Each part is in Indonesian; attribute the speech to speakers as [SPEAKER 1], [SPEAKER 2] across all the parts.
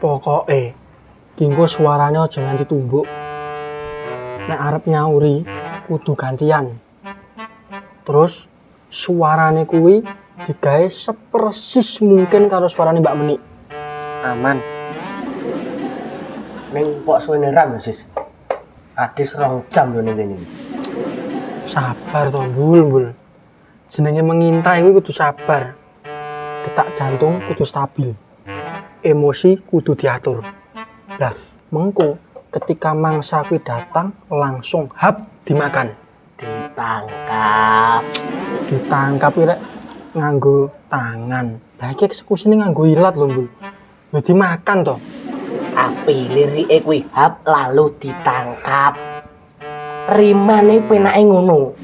[SPEAKER 1] Pokoke kingko suarane aja nganti tumbuk. Nek arep nyauri kudu gantian. Terus suarane kuwi digawe sepersis mungkin karo suarane Mbak Meni.
[SPEAKER 2] Aman. Ning kok suwene ram, Sis. Adis 2 jam yo ning kene.
[SPEAKER 1] Sabar to, Bul. Jenenge mengintai kuwi kudu sabar. Detak jantung kudu stabil. Emosi kudu diatur. Lah, mengko ketika mangsa kuwi datang langsung hap dimakan. Ditangkap iki nganggo tangan. Lah iki eksekusinya nganggo ilat lho, Bul. Ya dimakan to.
[SPEAKER 2] Api lirike kuwi hap lalu ditangkap. Rimane penake ngono.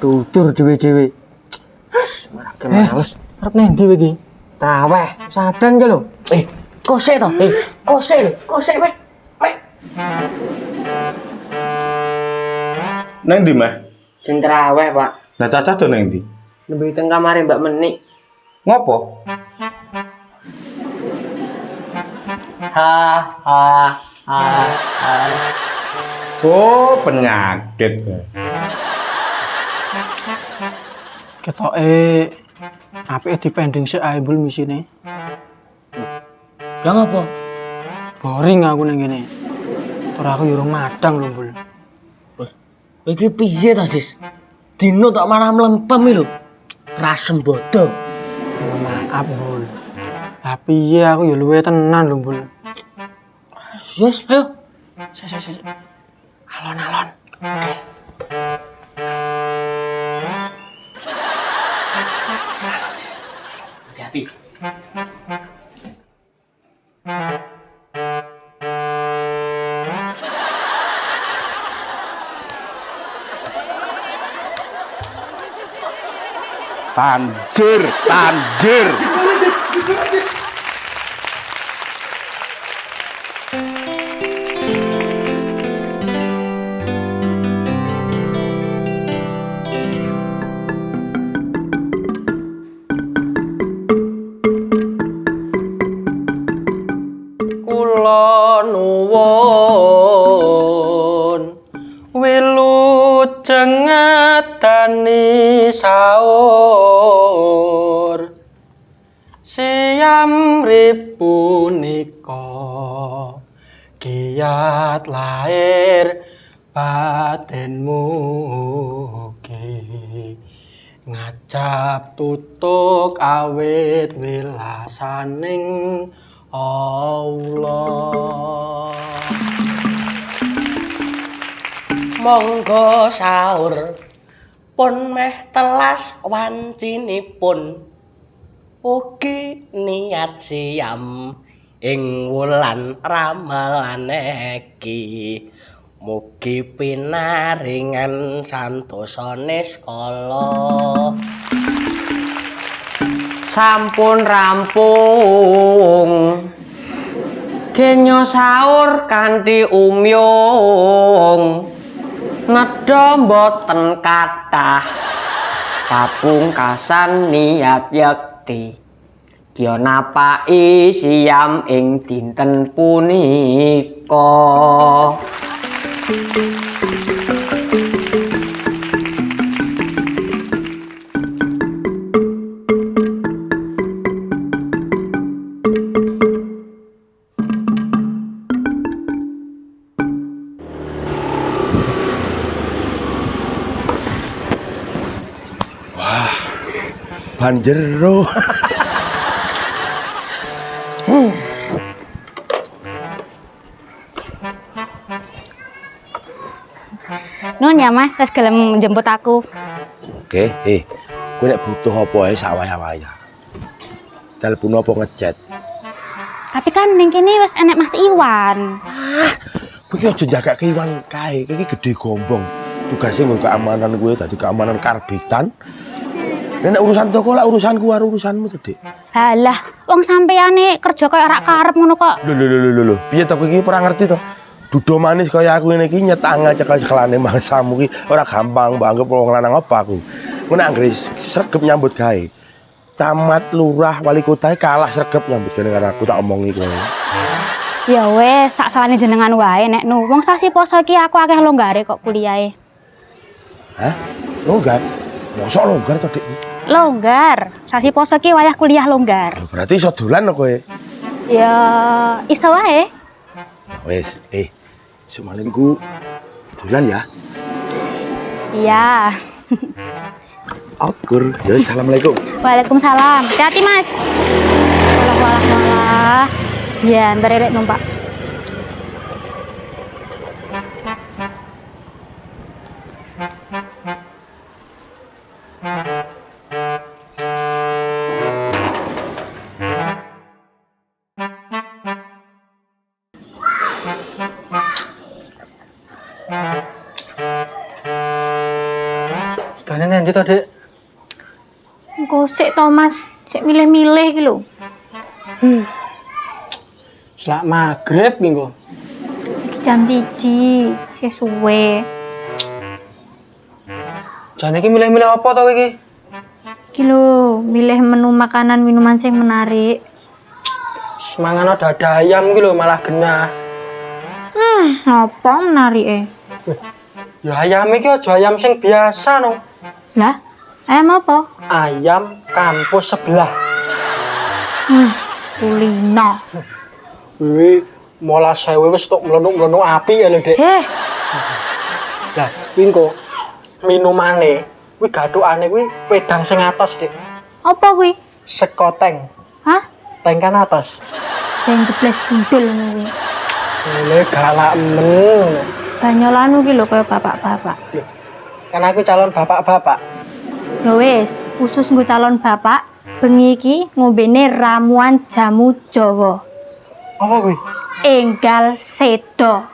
[SPEAKER 1] Tutur dhewe-dhewe. Marake males. Arep nendi kowe iki?
[SPEAKER 2] Traweh, sadan ki lho. Kosek to. Kosek weh.
[SPEAKER 3] Nang ndi, Mah?
[SPEAKER 2] Jeng traweh, Pak.
[SPEAKER 3] Lah Cacah do nang ndi?
[SPEAKER 2] Nembe teng kamare Mbak Meni.
[SPEAKER 3] Ngopo?
[SPEAKER 2] Ha.
[SPEAKER 3] Oh, penyakit.
[SPEAKER 1] Ketoke apike dipending sik ae Bul misine.
[SPEAKER 2] Lah ngopo?
[SPEAKER 1] Boring aku nang kene. Tur aku yo madang lho, Bul.
[SPEAKER 2] Iki piye to, Sis? Dino tak malah mlempem iki lho. Rasem bodo.
[SPEAKER 1] Maaf, Bul. Lah piye aku yo luwe tenan lho, Bul.
[SPEAKER 2] Yes, ayo.
[SPEAKER 1] Sik. Alon-alon.
[SPEAKER 2] Hati-hati.
[SPEAKER 3] Tanjir.
[SPEAKER 1] Kula nuwun wilujeng ngadani saur siam ripunika kiyat lair batin mugi ngajab tutuk awit wilasaning Allah.
[SPEAKER 2] Monggo sahur pun meh telas wancinipun. Ugi niat siam ing wulan ramalan iki. Mugi pinaringan santosane skala. Sampun rampung kenya sahur kanthi umyung nedha mboten kathah kapungkasan niat yekti kya napaki siam ing dinten punika.
[SPEAKER 3] Banjero.
[SPEAKER 4] Nun ya Mas, wis gelem njemput aku.
[SPEAKER 5] Oke, kowe nek butuh apa ae sak wayah-wayah. Telepon apa ngechat.
[SPEAKER 4] Tapi kan ning kene wis enek Mas Iwan.
[SPEAKER 5] Kowe ki aja jagake Iwan kae, iki gede gombong. Tugasnya nggo keamanan gue tadi keamanan karbitan. Nek urusan toko lah urusanku karo urusanmu to, Dik.
[SPEAKER 4] Halah, wong sampeyane kerja koyo ora karep ngono kok.
[SPEAKER 5] Lho. Piye to kowe iki ora ngerti to? Dudo manis kaya aku ngene iki nyetangel cekel-cekelane mangsamu ki ora gampang banget wong lanang apa aku. Ngono anggere sregep nyambut gawe. camat, lurah, wali kota kalah sregep nyambut gawe karo aku tak omongi kowe.
[SPEAKER 4] Ya wes, sak sawane jenengan wae nek nu. Wong sasi poso iki aku akeh longgare kok kuliahe.
[SPEAKER 5] Hah? Longgar? Mosok longgar to, Dik?
[SPEAKER 4] Longgar. Sasi poso iki wayah kuliah longgar.
[SPEAKER 5] Ya, berarti iso dolan kowe.
[SPEAKER 4] Ya iso wae.
[SPEAKER 5] Wes, semalingku dolan ya.
[SPEAKER 4] Iya.
[SPEAKER 5] Akur. Ya assalamualaikum.
[SPEAKER 4] Waalaikumsalam. Hati-hati, Mas. Walah. Ya, ntar rek numpak.
[SPEAKER 1] Sedane nanti to, Dik?
[SPEAKER 4] Engko sik to, Mas. Sik milih-milih iki lho.
[SPEAKER 1] Selak magrib ki engko.
[SPEAKER 4] Iki jam 1, sik suwe.
[SPEAKER 1] Jane iki milih-milih apa to kowe iki?
[SPEAKER 4] Iki lho, milih menu makanan minuman sing menarik.
[SPEAKER 1] Semangan dada ayam ki lho malah genah.
[SPEAKER 4] Apa menarike?
[SPEAKER 1] Ya ayam iki aja ayam sing biasa no.
[SPEAKER 4] Lah, ayam apa?
[SPEAKER 1] Ayam kampus sebelah.
[SPEAKER 4] Kulino.
[SPEAKER 1] Kuwi mola sewe wis tok mlenuk-mlenuk api ya lho, Dik. Lah, kuwi engko minumane kuwi gathukane kuwi wedang sing atos, Dik.
[SPEAKER 4] Apa kuwi?
[SPEAKER 1] Sekoteng.
[SPEAKER 4] Hah?
[SPEAKER 1] Teng kan atas.
[SPEAKER 4] Sing jebles bundul ngono kuwi.
[SPEAKER 1] Ngene galak men.
[SPEAKER 4] Banyolanmu ki lho kaya bapak-bapak.
[SPEAKER 1] Loh, kan aku calon bapak-bapak.
[SPEAKER 4] Ya wis, khusus nggo calon bapak, bengi iki ngombene ramuan jamu Jawa.
[SPEAKER 1] Apa kuwi?
[SPEAKER 4] Enggal sedo.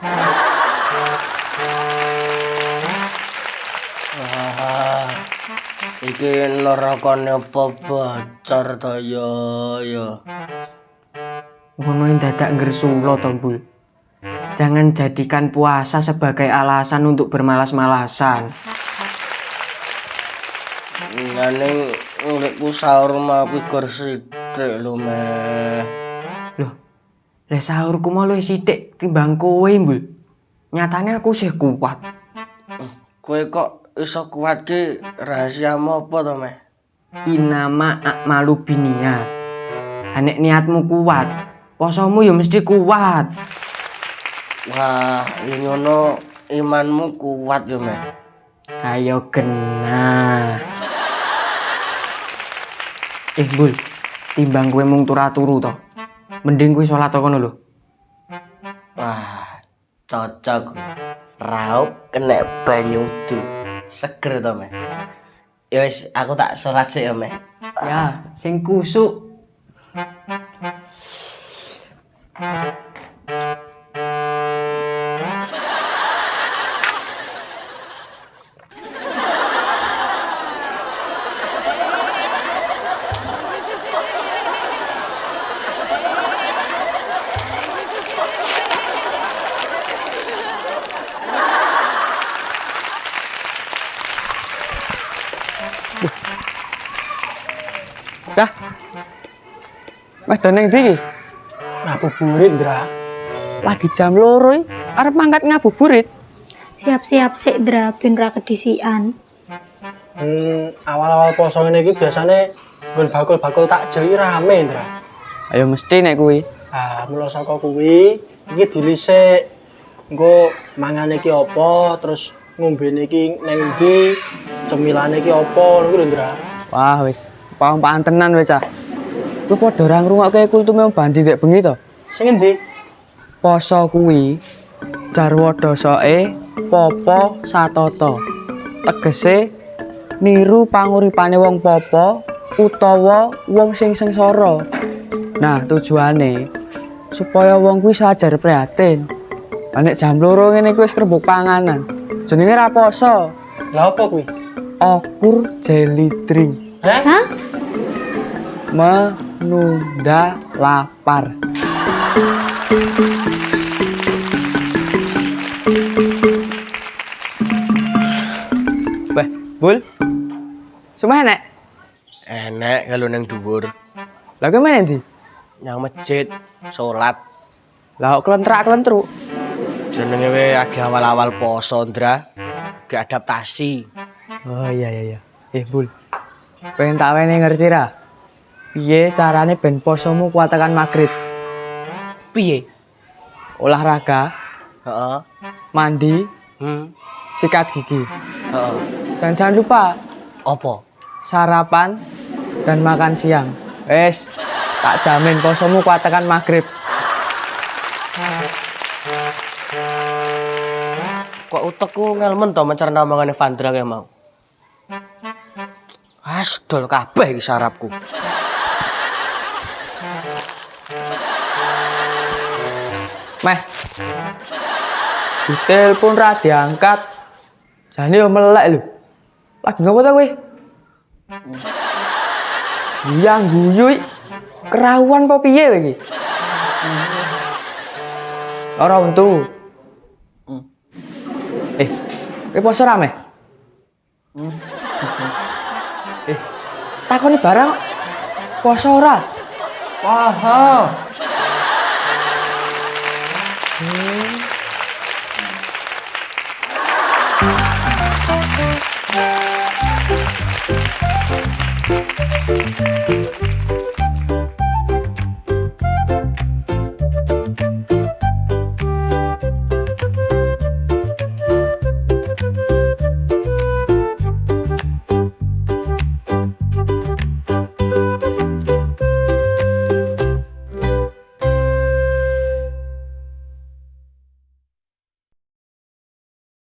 [SPEAKER 2] Iki nerakane apa bocor to ya.
[SPEAKER 6] Ngono dadak ngersula to, Bul. Jangan jadikan puasa sebagai alasan untuk bermalas-malasan.
[SPEAKER 2] Nanging uripku sahur mah pikir sithik lho, Meh.
[SPEAKER 6] Loh, le sahurku mau luwih sithik timbang kowe, Bul. Nyatane aku sih kuat.
[SPEAKER 2] Kowe kok iso kuat ki rahasiamu apa to, Meh?
[SPEAKER 6] Inama a'malu biniyat. Nek niatmu kuat, posomu ya mesti kuat.
[SPEAKER 2] Wah, yen ngono imanmu kuat ya, Meh.
[SPEAKER 6] Ayo kena. Bul, timbang kowe mung turu to. Mending kowe salat kono lho.
[SPEAKER 2] Wah, cocok. Raup kena banyu udu. Seger to, Meh. Ya wis, aku tak salat sik ya, Meh.
[SPEAKER 6] Ya, sing kusuk.
[SPEAKER 7] Cah. Mas doneng ndi iki?
[SPEAKER 1] Ngabuburit, Ndra.
[SPEAKER 7] Lagi jam 2 iki, arep mangkat ngabuburit.
[SPEAKER 4] Siap-siap sik Dra ben ra kedisian.
[SPEAKER 1] Awal-awal poso ngene iki biasane nggon bakul-bakul takjil iki rame, Ndra.
[SPEAKER 7] Ayo mesti nek kuwi.
[SPEAKER 1] Ah, mula saka kuwi iki dilisik. Engko mangane iki apa, terus ngombene iki ning ndi, cemilane iki apa, ngono kuwi lho, Ndra.
[SPEAKER 7] Wah, wis. Paham tenan wis, Cah. Kowe padha ra ngrungokke kultume bandi ndek bengi to?
[SPEAKER 1] Sing endi?
[SPEAKER 7] Poso kuwi jarwa dosoke popo satata. Tegese niru panguripane wong popo utawa wong sing sengsara. Nah, tujuane supaya wong kuwi sajar prihatin. Lah nek jam 2 ngene kuwi wis kerembuk panganan. Jenenge ra poso.
[SPEAKER 1] Lah apa kuwi?
[SPEAKER 7] Okur jelly drink.
[SPEAKER 4] Hah?
[SPEAKER 7] Menunda lapar. Weh, Bul. Sumpah nek
[SPEAKER 2] Enek kalau nang dhuwur,
[SPEAKER 7] Lah ke mana ndi?
[SPEAKER 2] nang masjid, salat.
[SPEAKER 7] Lah kok kelentrak-kelentruk.
[SPEAKER 2] Jenenge we lagi awal-awal poso, Ndra. Gak adaptasi.
[SPEAKER 7] Oh iya. Bul. Pengen tak wene ngerti ra? Piye carane ben posomu kuat tekan magrib?
[SPEAKER 2] Piye?
[SPEAKER 7] Olahraga,
[SPEAKER 2] Heeh.
[SPEAKER 7] mandi, sikat gigi.
[SPEAKER 2] Heeh.
[SPEAKER 7] Dan jangan lupa
[SPEAKER 2] Apa?
[SPEAKER 7] sarapan dan makan siang. Wes, tak jamin posomu kuat tekan magrib.
[SPEAKER 2] Kok utekku ngelmen to mencerna omongane Vandra kayak mau. Asdol kabeh iki sarapku.
[SPEAKER 7] Meh. Ditelepon ra diangkat. Jane yo melek lho. Lagi ngopo ta kowe? Yang guyu iki kerahuan apa piye kowe iki? Ora untu. Kowe poso ra meh? Takoni barang kok. Poso ora?
[SPEAKER 6] Poho.